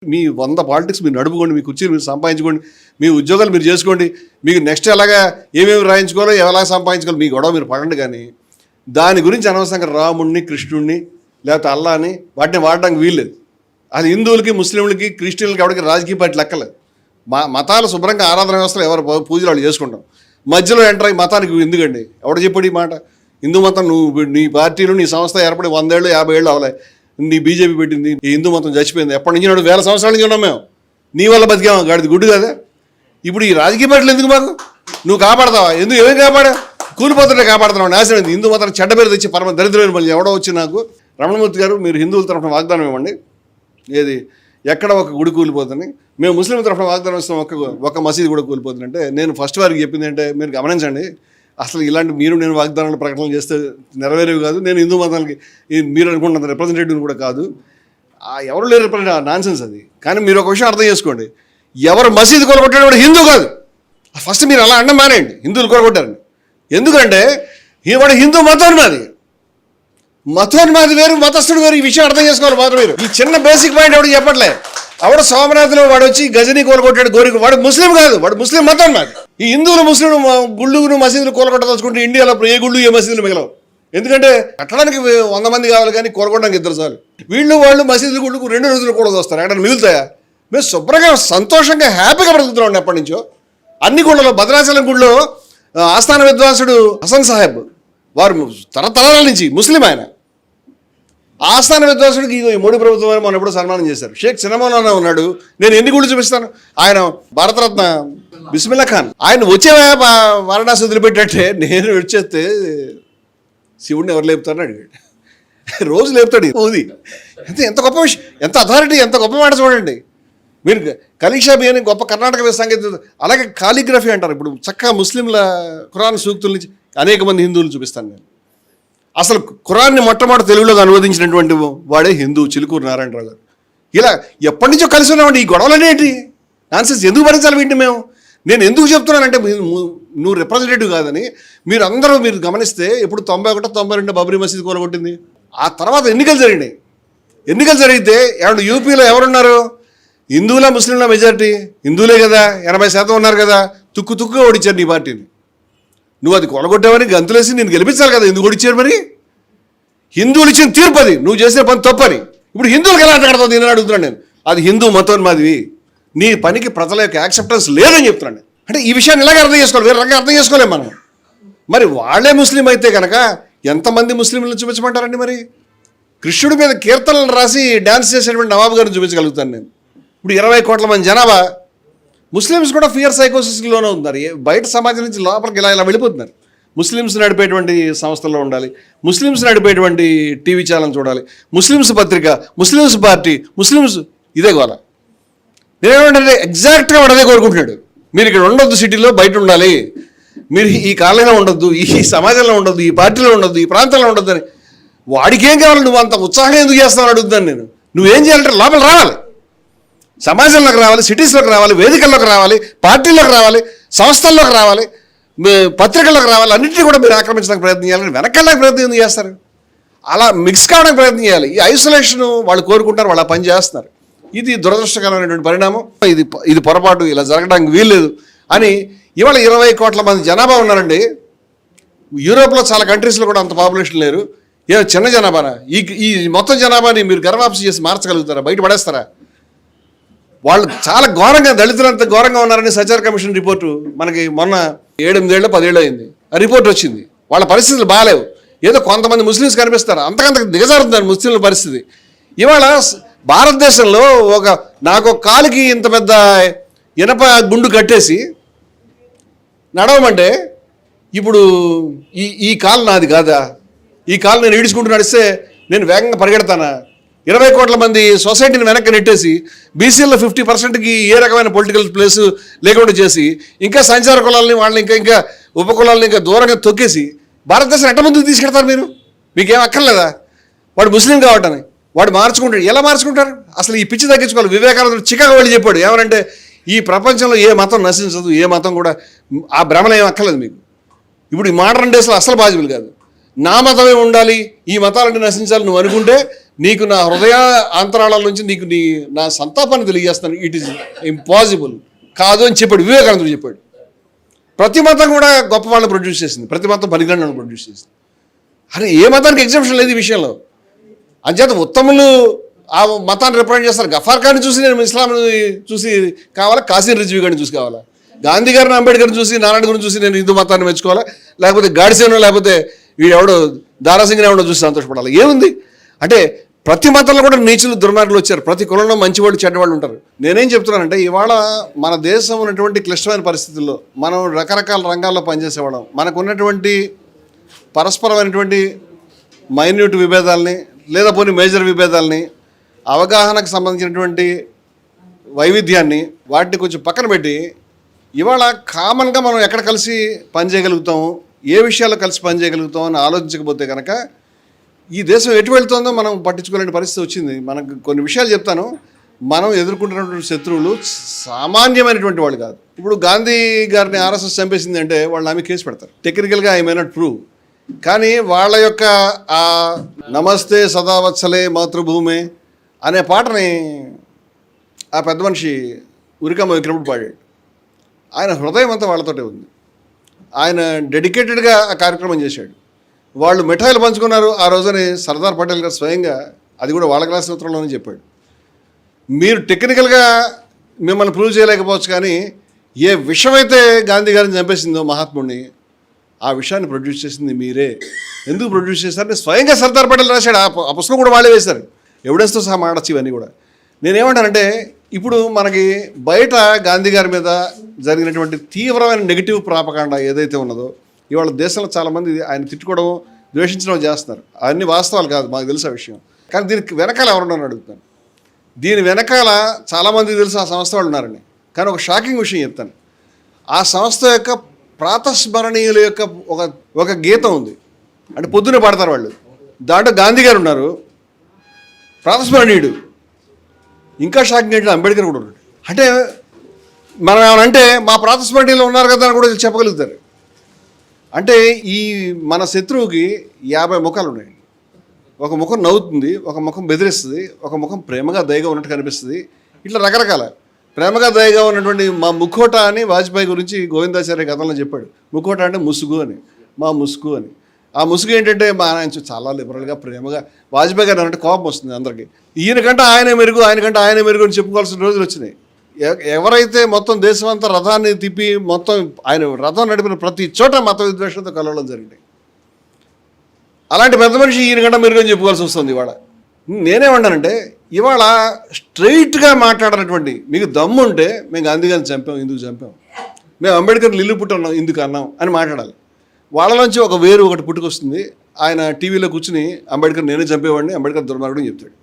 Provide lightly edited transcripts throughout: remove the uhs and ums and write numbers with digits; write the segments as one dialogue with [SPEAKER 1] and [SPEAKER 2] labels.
[SPEAKER 1] మీ 100 politics మీరు నడుపుకోండి, మీ కుర్చీలు మీరు సంపాదించుకోండి, మీ ఉద్యోగాలు మీరు చేసుకోండి, మీకు నెక్స్ట్ ఎలాగా ఏమేమి రాయించుకోవాలో ఎలా సంపాదించుకోవాలి మీ గొడవ మీరు పడండి. కానీ దాని గురించి అనవసరంగా రాముడిని కృష్ణుడిని లేకపోతే అల్లాని వాటిని వాడడానికి వీల్లేదు. అది హిందువులకి ముస్లింలకి క్రిస్టియన్లకి ఎవరికి రాజకీయ పార్టీ లెక్కలేదు. మతాలు శుభ్రంగా ఆరాధన వ్యవస్థలు ఎవరు పూజలు వాళ్ళు చేసుకుంటాం. మధ్యలో ఎంటర్ అయ్యి మతానికి ఎందుకండి? ఎవడు చెప్పాడు ఈ మాట? హిందూ మతం నువ్వు నీ పార్టీలు నీ సంస్థ ఏర్పడి 100 ఏళ్ళు 50 ఏళ్ళు అవలే. నీ బీజేపీ పెట్టింది, ఈ హిందూ మతం చచ్చిపోయింది. ఎప్పటి నుంచి నాడు 1000 సంవత్సరాల నుంచి ఉన్నాం మేము. నీ వల్ల బతికాము, గాడిది గుడ్డు కదా. ఇప్పుడు ఈ రాజకీయ పార్టీలు ఎందుకు మాకు? నువ్వు కాపాడతావా? ఎందుకు ఏమేమి కాపాడా? కూలిపోతుంటే కాపాడుతున్నావు. నాశనం హిందూ మతాన్ని చెడ్డ పేరు తెచ్చి పరమ దరిద్రమైన మళ్ళీ ఎవడో వచ్చి నాకు రమణమూర్తి గారు మీరు హిందువుల తరఫున వాగ్దానం ఇవ్వండి, ఏది ఎక్కడ ఒక గుడి కూలిపోతుంది, మేము ముస్లిం తరఫున వాగ్దానం ఇస్తాం ఒక మసీదు కూడా కూలిపోతుందంటే నేను ఫస్ట్ వారికి చెప్పింది అంటే మీరు గమనించండి, అసలు ఇలాంటి మీరు నేను వాగ్దానాలు ప్రకటనలు చేస్తే నెరవేరేవి కాదు. నేను హిందూ మతానికి మీరు అనుకుంటున్నంత రిప్రజెంటేటివ్ కూడా కాదు. ఎవరు లేరు రిప్రజెంటేటివ్, నాన్సెన్స్ అది. కానీ మీరు ఒక విషయం అర్థం చేసుకోండి, ఎవరు మసీదు కూలగొట్టాడు వాడు హిందూ కాదు. ఫస్ట్ మీరు అలా అన్నం మానేయండి, హిందువులు కూలగొట్టారని. ఎందుకంటే వాడు హిందూ మతోన్మాది. మతోన్మాది వేరు, మతస్థుడు వేరు. ఈ విషయం అర్థం చేసుకోవాలి మాత్రం మీరు. ఈ చిన్న బేసిక్ పాయింట్ ఎవడు చెప్పట్లే. ఆవిడ సోమనాథ్లో వాడు వచ్చి గజని కూలగొట్టాడు, గోరికి వాడు ముస్లిం కాదు, వాడు ముస్లిం మతోన్మాది. ఈ హిందువులు ముస్లింలు గుళ్ళును మసీదులు కూలగొట్టదలుచుకుంటే ఇండియాలో ఏ గుళ్ళు ఏ మసీదులు మిగలవు. ఎందుకంటే కట్టడానికి 100 మంది కావాలి కానీ కూలగొట్టడానికి 2 చాలు. వాళ్ళు మసీదులు గుళ్ళకు 2 రోజులు కూడా వస్తారు, ఎక్కడ మిగులుతాయా? మేము శుభ్రంగా సంతోషంగా హ్యాపీగా బ్రతుకుతున్నాం ఎప్పటి నుంచో. అన్ని గుళ్ళలో, భద్రాచలం గుళ్ళో ఆస్థాన విద్వాంసుడు హసన్ సాహెబ్ వారు తరతరాల నుంచి ముస్లిం, ఆయన ఆస్థాన విద్వాంసుడికి ఈ మోడీ ప్రభుత్వం మనం ఎప్పుడు సన్మానం చేశారు. షేక్ సినమోనా ఉన్నాడు, నేను ఎన్ని గుళ్ళు చూపిస్తాను. ఆయన భారతరత్న బిస్మిల్లా ఖాన్, ఆయన వచ్చే వారణాసి వదిలిపెట్టే నేను వచ్చేస్తే శివుడిని ఎవరు లేపుతారని అడిగాడు. రోజు లేపుతాడు మోదీ. ఎంత గొప్ప విషయం, ఎంత అథారిటీ, ఎంత గొప్ప మాట చూడండి మీరు. కలీషాబీ అని గొప్ప కర్ణాటక సంగీతం, అలాగే కాలిగ్రఫీ అంటారు. ఇప్పుడు చక్కగా ముస్లింల ఖురాన్ సూక్తుల నుంచి అనేక మంది హిందువులు చూపిస్తాను నేను. అసలు ఖురాన్ని మొట్టమొదటి తెలుగులోకి అనువదించినటువంటి వాడే హిందూ చిలుకూరు నారాయణరావు గారు. ఇలా ఎప్పటి నుంచో కలిసి ఉన్నామండి. ఈ గొడవలనేంటి నాన్సెన్స్? ఎందుకు భరించాలి వీటిని మేము? నేను ఎందుకు చెప్తున్నానంటే నువ్వు రిప్రజెంటేటివ్ కాదని. మీరు అందరూ మీరు గమనిస్తే ఇప్పుడు 91, 92 బాబ్రీ మసీద్ కూలగొట్టింది. ఆ తర్వాత ఎన్నికలు జరిగినాయి. ఎన్నికలు జరిగితే ఏమన్నా యూపీలో ఎవరున్నారు? హిందువులా ముస్లింల మెజారిటీ? హిందువులే కదా, 80% ఉన్నారు కదా. తుక్కుగా ఓడించారు నీ పార్టీని. నువ్వు అది కొలగొట్టావని గంతులేసి నేను గెలిపించాలి కదా. ఎందుకు ఓడించారు మరి? హిందువులు ఇచ్చిన తీర్పు అది, నువ్వు చేసిన పని తప్పని. ఇప్పుడు హిందువులకు ఎలా అడగడతావు నేను అడుగుతున్నాను నేను. అది హిందూ మతోన్మాదివి, నీ పనికి ప్రజల యొక్క యాక్సెప్టెన్స్ లేదని చెప్తున్నాను నేను. అంటే ఈ విషయాన్ని ఇలాగే అర్థం చేసుకోవాలి, వేరే రకంగా అర్థం చేసుకోలేము మనం. మరి వాళ్ళే ముస్లిం అయితే కనుక ఎంతమంది ముస్లింలను చూపించమంటారండి? మరి కృష్ణుడి మీద కీర్తనలు రాసి డ్యాన్స్ చేసేటువంటి నవాబు గారిని చూపించగలుగుతాను నేను. ఇప్పుడు 20 కోట్ల మంది జనాభా ముస్లిమ్స్ కూడా ఫియర్ సైకోసిస్లోనే ఉన్నారు. బయట సమాజం నుంచి లోపలికి ఇలా వెళ్ళిపోతున్నారు. ముస్లిమ్స్ నడిపేటువంటి సంస్థల్లో ఉండాలి, ముస్లిమ్స్ నడిపేటువంటి టీవీ ఛానల్ చూడాలి, ముస్లిమ్స్ పత్రిక, ముస్లిమ్స్ పార్టీ, ముస్లిమ్స్ ఇదే గోల. నేనేమంటే ఎగ్జాక్ట్గా వాడు అదే కోరుకుంటున్నాడు. మీరు ఇక్కడ ఉండొద్దు, సిటీలో బయట ఉండాలి, మీరు ఈ కాలంలో ఉండొద్దు, ఈ సమాజంలో ఉండొద్దు, ఈ పార్టీలో ఉండొద్దు, ఈ ప్రాంతంలో ఉండొద్దు అని. వాడికి ఏం కావాలి? నువ్వు అంత ఉత్సాహంగా ఎందుకు చేస్తావు అడుగుతాను నేను. నువ్వేం చేయాలంటే లోపల రావాలి, సమాజంలోకి రావాలి, సిటీస్లోకి రావాలి, వేదికల్లోకి రావాలి, పార్టీల్లోకి రావాలి, సంస్థల్లోకి రావాలి, పత్రికల్లోకి రావాలి. అన్నింటినీ కూడా మీరు ఆక్రమించడానికి ప్రయత్నం చేయాలి. వెనకాలకు ప్రయత్నం ఎందుకు చేస్తారు? అలా మిక్స్ కావడానికి ప్రయత్నం చేయాలి. ఈ ఐసోలేషన్ వాళ్ళు కోరుకుంటారు, వాళ్ళు ఆ పని చేస్తున్నారు. ఇది దురదృష్టకరమైనటువంటి పరిణామం. ఇది పొరపాటు, ఇలా జరగడానికి వీల్లేదు అని. ఇవాళ 20 కోట్ల మంది జనాభా ఉన్నారండి. యూరోప్లో చాలా కంట్రీస్లో కూడా అంత పాపులేషన్ లేరు. ఏమో చిన్న జనాభానా? ఈ మొత్తం జనాభాని మీరు గర్వాప్సి చేసి మార్చగలుగుతారా? బయట పడేస్తారా? వాళ్ళు చాలా ఘోరంగా, దళితులంతా ఘోరంగా ఉన్నారని సచార్ కమిషన్ రిపోర్టు మనకి మొన్న 7-8 ఏళ్ళు 10 ఏళ్ళు అయింది. ఆ రిపోర్ట్ వచ్చింది. వాళ్ళ పరిస్థితులు బాగాలేవు. ఏదో కొంతమంది ముస్లిమ్స్ కనిపిస్తారు, అంతకంత దిగజారుతున్నారు ముస్లింల పరిస్థితి. ఇవాళ భారతదేశంలో నాకు కాలుకి ఇంత పెద్ద ఇనప గుండు కట్టేసి నడవమంటే ఇప్పుడు ఈ కాలు నాది కాదా? ఈ కాలు నేను ఈడ్చుకుంటూ నడిస్తే నేను వేగంగా పరిగెడతానా? 20 కోట్ల మంది సొసైటీని వెనక్కి నెట్టేసి బీసీల్లో 50%కి ఏ రకమైన పొలిటికల్ ప్లేస్ లేకుండా చేసి ఇంకా సంచార కులాలని వాళ్ళని ఇంకా ఉపకులాలని ఇంకా దూరంగా తొక్కేసి భారతదేశం ఎట్ట ముందుకు తీసుకెడతారు మీరు? మీకేం అక్కర్లేదా? వాడు ముస్లిం కావటని వాడు మార్చుకుంటాడు. ఎలా మార్చుకుంటారు? అసలు ఈ పిచ్చి తగ్గించుకోవాలి. వివేకానందుడు చికాగో వెళ్ళి చెప్పాడు ఏమనంటే, ఈ ప్రపంచంలో ఏ మతం నశించదు, ఏ మతం కూడా ఆ భ్రమలు ఏం అక్కర్లేదు మీకు. ఇప్పుడు ఈ మోడర్న్ డేస్లో అసలు పాజిబుల్ కాదు. నా మతమే ఉండాలి, ఈ మతాలను నశించాలి నువ్వు అనుకుంటే నీకు నా హృదయ అంతరాళాల నుంచి నీకు నా సంతాపాన్ని తెలియజేస్తాను. ఇట్ ఈస్ ఇంపాసిబుల్ కాదు అని చెప్పాడు వివేకానందుడు చెప్పాడు. ప్రతి మతం కూడా గొప్ప వాళ్ళని ప్రొడ్యూస్ చేసింది, ప్రతి మతం పనికిరాని వాళ్ళని ప్రొడ్యూస్ చేసింది. అరే ఏ మతానికి ఎగ్జామ్షన్ లేదు ఈ విషయంలో. అంచేత ఉత్తములు ఆ మతాన్ని రిప్రజెంట్ చేస్తారు. గఫార్ ఖాన్ని చూసి నేను ఇస్లాంని చూసి కావాలా, కాసిం రిజ్వీ గారిని చూసి కావాలా, గాంధీ గారిని అంబేద్కర్ని చూసి నారాయణ గురిని చూసి నేను హిందూ మతాన్ని మెచ్చుకోవాలా, లేకపోతే గాడ్సేనో లేకపోతే వీడెవడో దారాసింగ్ని ఎవడో చూసి సంతోషపడాలి? ఏముంది అంటే ప్రతి మతంలో కూడా నీచులు దుర్మార్గులు వచ్చారు, ప్రతి కులంలో మంచివాళ్ళు చెడ్డవాళ్ళు ఉంటారు. నేనేం చెప్తున్నానంటే ఇవాళ మన దేశం ఉన్నటువంటి క్లిష్టమైన పరిస్థితుల్లో మనం రకరకాల రంగాల్లో పనిచేసేవాళ్ళం, మనకు ఉన్నటువంటి పరస్పరమైనటువంటి మైన్యూట్ విభేదాలని లేదా పోనీ మేజర్ విభేదాలని, అవగాహనకు సంబంధించినటువంటి వైవిధ్యాన్ని వాటిని కొంచెం పక్కన పెట్టి ఇవాళ కామన్గా మనం ఎక్కడ కలిసి పనిచేయగలుగుతాము, ఏ విషయాల్లో కలిసి పనిచేయగలుగుతాం అని ఆలోచించకపోతే కనుక ఈ దేశం ఎటు వెళ్తుందో మనం పట్టించుకోలేని పరిస్థితి వచ్చింది. మనకు కొన్ని విషయాలు చెప్తాను. మనం ఎదుర్కొంటున్నటువంటి శత్రువులు సామాన్యమైనటువంటి వాళ్ళు కాదు. ఇప్పుడు గాంధీ గారిని ఆర్ఎస్ఎస్ చంపేసింది అంటే వాళ్ళు ఆమె కేసు పెడతారు. టెక్నికల్గా ఐ మే నాట్ ప్రూవ్, కానీ వాళ్ళ యొక్క ఆ నమస్తే సదావత్సలే మాతృభూమే అనే పాటని ఆ పెద్ద మనిషి ఉరికమ్మ విక్రముడు పాడాడు. ఆయన హృదయం అంతా వాళ్ళతోటే ఉంది. ఆయన డెడికేటెడ్గా ఆ కార్యక్రమం చేశాడు. వాళ్ళు మిఠాయిలు పంచుకున్నారు ఆ రోజుని సర్దార్ పటేల్ గారు స్వయంగా, అది కూడా వాళ్ళ క్లాస్ సూత్రంలోనే చెప్పాడు. మీరు టెక్నికల్గా మిమ్మల్ని ప్రూవ్ చేయలేకపోవచ్చు, కానీ ఏ విషయం అయితే గాంధీ గారిని చంపేసిందో మహాత్ముడిని, ఆ విషయాన్ని ప్రొడ్యూస్ చేసింది మీరే. ఎందుకు ప్రొడ్యూస్ చేశారని స్వయంగా సర్దార్ పటేల్ రాశాడు. ఆ పుస్తకం కూడా వాళ్ళే వేశారు, ఎవిడెన్స్తో సహా మాడచ్చు ఇవన్నీ కూడా. నేనేమంటానంటే ఇప్పుడు మనకి బయట గాంధీ గారి మీద జరిగినటువంటి తీవ్రమైన నెగిటివ్ ప్రాపకాండ ఏదైతే ఉన్నదో, ఇవాళ దేశంలో చాలామంది ఆయన తిట్టుకోవడం ద్వేషించడం చేస్తున్నారు. అవన్నీ వాస్తవాలు కాదు, మాకు తెలుసు ఆ విషయం. కానీ దీనికి వెనకాల ఎవరున్నారని అడుగుతాను. దీని వెనకాల చాలామందికి తెలుసు ఆ సంస్థ వాళ్ళు ఉన్నారని. కానీ ఒక షాకింగ్ విషయం చెప్తాను. ఆ సంస్థ యొక్క ప్రాతస్మరణీయుల యొక్క ఒక గీతం ఉంది, అంటే పొద్దునే పాడతారు వాళ్ళు. దాంట్లో గాంధీ గారు ఉన్నారు, ప్రాతస్మరణీయుడు. ఇంకా షాకింగ్ ఏంటంటే అంబేద్కర్ కూడా ఉన్నాడు. అంటే మనం ఏమనంటే మా ప్రాతస్మరణీయులు ఉన్నారు కదా అని కూడా చెప్పగలుగుతారు. అంటే ఈ మన శత్రువుకి 50 ముఖాలు ఉన్నాయి. ఒక ముఖం నవ్వుతుంది, ఒక ముఖం బెదిరిస్తుంది, ఒక ముఖం ప్రేమగా దయగా ఉన్నట్టు కనిపిస్తుంది. ఇట్లా రకరకాల ప్రేమగా దయగా ఉన్నటువంటి మా ముఖోటా అని వాజ్పేయి గురించి గోవిందాచార్య కథలో చెప్పాడు. ముఖోటా అంటే ముసుగు అని, మా ముసుగు అని. ఆ ముసుగు ఏంటంటే మా ఆయన చాలా లిబరల్గా ప్రేమగా, వాజ్పేయి గారు అంటే కోపం వస్తుంది అందరికీ. ఈయనకంటే ఆయనే మెరుగు, ఆయనకంటే ఆయనే మెరుగు అని చెప్పుకోవాల్సిన రోజులు వచ్చినాయి. ఎవరైతే మొత్తం దేశమంతా రథాన్ని తిప్పి మొత్తం ఆయన రథం నడిపిన ప్రతి చోట మత విద్వేషంతో కలవడం జరిగినాయి. అలాంటి పెద్ద మనిషి ఈయనకంటే మెరుగు అని చెప్పుకోవాల్సి వస్తుంది ఇవాళ. నేనేమన్నానంటే ఇవాళ స్ట్రైట్గా మాట్లాడినటువంటి, మీకు దమ్ము ఉంటే మేము గాంధీ గారిని చంపాం, ఎందుకు చంపాం, మేము అంబేద్కర్ ఇల్లు పుట్టున్నాం ఎందుకు అన్నాం అని మాట్లాడాలి. వాళ్ళ నుంచి ఒక వేరు ఒకటి పుట్టుకొస్తుంది. ఆయన టీవీలో కూర్చుని అంబేద్కర్ నేనే చంపేవాడిని, అంబేద్కర్ దుర్మార్గుడు చెప్తాడు.